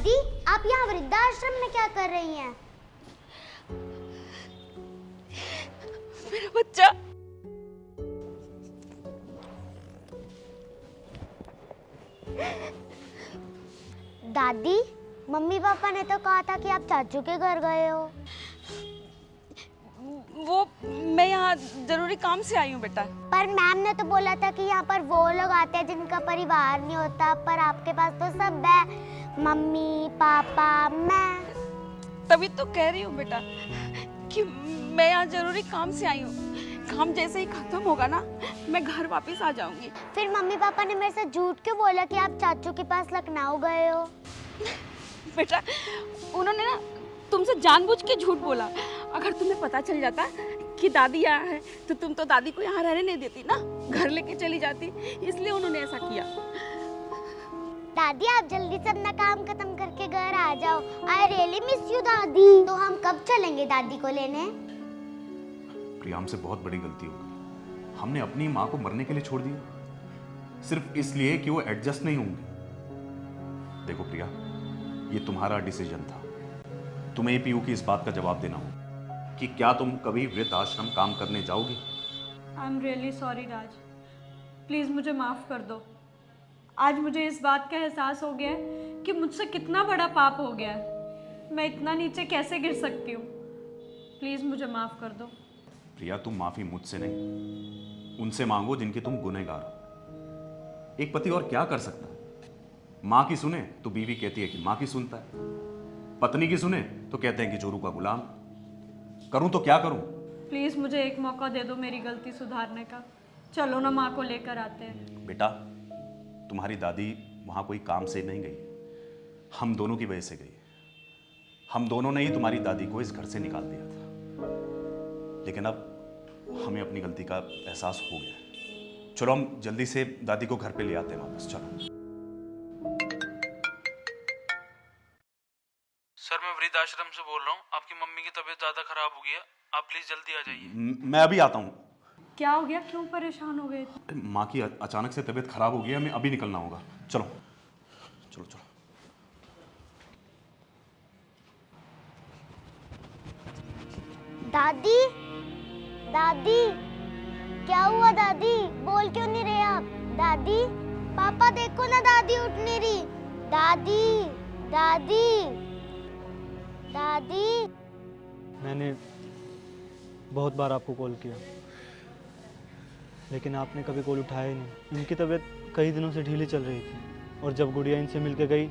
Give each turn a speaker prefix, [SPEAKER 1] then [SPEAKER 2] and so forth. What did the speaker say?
[SPEAKER 1] दादी, आप यहाँ वृद्धाश्रम में क्या कर रही हैं?
[SPEAKER 2] मेरा बच्चा।
[SPEAKER 1] दादी, मम्मी पापा ने तो कहा था कि आप चाचू के घर गए हो।
[SPEAKER 2] वो मैं यहाँ जरूरी काम से आई हूँ बेटा।
[SPEAKER 1] पर मैम ने तो बोला था कि यहाँ पर वो लोग आते हैं जिनका परिवार नहीं होता, पर आपके पास तो सब है, मम्मी पापा मैं।
[SPEAKER 2] तभी तो कह रही हूँ बेटा कि मैं यहाँ जरूरी काम से आई हूँ। काम जैसे ही खत्म होगा ना, मैं घर वापस आ जाऊंगी।
[SPEAKER 1] फिर मम्मी पापा ने मेरे से झूठ क्यों बोला कि आप चाचू के पास लखनऊ गए हो?
[SPEAKER 2] बेटा, उन्होंने ना तुमसे जानबूझ के झूठ बोला। अगर तुम्हें पता चल जाता कि दादी यहाँ है तो तुम तो दादी को यहाँ रहने नहीं देती ना, घर लेके चली जाती। इसलिए उन्होंने ऐसा किया।
[SPEAKER 1] दादी, आप जल्दी से अपना काम खत्म करके घर आ जाओ। आई रियली मिस यू दादी। तो हम कब चलेंगे दादी को लेने?
[SPEAKER 3] प्रिया, हमसे बहुत बड़ी गलती हो गई। हमने अपनी माँ को मरने के लिए छोड़ दिया सिर्फ इसलिए कि वो एडजस्ट नहीं होंगे। देखो प्रिया, ये तुम्हारा डिसीजन था। तुम्हें पीयू की इस बात का जवाब देना होगा कि क्या तुम कभी वृद्ध आश्रम काम करने जाओगी।
[SPEAKER 4] I am really sorry Raj, please मुझे माफ़ कर दो। आज मुझे इस बात का एहसास हो गया है कि मुझसे कितना बड़ा पाप हो गया है। मैं इतना नीचे कैसे गिर सकती हूँ। प्लीज़ मुझे माफ़ कर दो।
[SPEAKER 3] प्रिया, तुम माफी मुझसे नहीं, उनसे मांगो जिनके तुम गुनहगार हो। एक पति और क्या कर सकता है? माँ की सुने तो बीवी कहती है कि माँ की सुनता है, पत्नी की सुने तो कहते हैं कि जोरू का गुलाम। करूं तो क्या करूं?
[SPEAKER 4] प्लीज़ मुझे एक मौका दे दो मेरी गलती सुधारने का। चलो ना, माँ को लेकर आते हैं।
[SPEAKER 3] बेटा, तुम्हारी दादी वहां कोई काम से नहीं गई, हम दोनों की वजह से गई। हम दोनों ने ही तुम्हारी दादी को इस घर से निकाल दिया था, लेकिन अब हमें अपनी गलती का एहसास हो गया है। चलो हम जल्दी से दादी को घर पे ले आते हैं वापस। चलो।
[SPEAKER 5] सर, मैं वृद्धाश्रम से बोल रहा हूँ। आपकी मम्मी की तबीयत ज़्यादा खराब हो गई है, आप प्लीज़ जल्दी आ जाइए।
[SPEAKER 3] मैं अभी आता हूँ।
[SPEAKER 4] क्या हो गया? क्यों परेशान हो गए?
[SPEAKER 3] माँ की अचानक से तबीयत खराब हो गई है, हमें अभी निकलना होगा। चलो चलो चलो।
[SPEAKER 1] दादी, दादी, क्या हुआ दादी? बोल क्यों नहीं रहे आप? दादी, पापा देखो ना, दादी उठ नहीं रही। दादी, दादी, दादी।
[SPEAKER 6] मैंने बहुत बार आपको कॉल किया, लेकिन आपने कभी कॉल उठाया ही नहीं। इनकी तबीयत कई दिनों से ढीली चल रही थी, और जब गुड़िया इनसे मिलके गई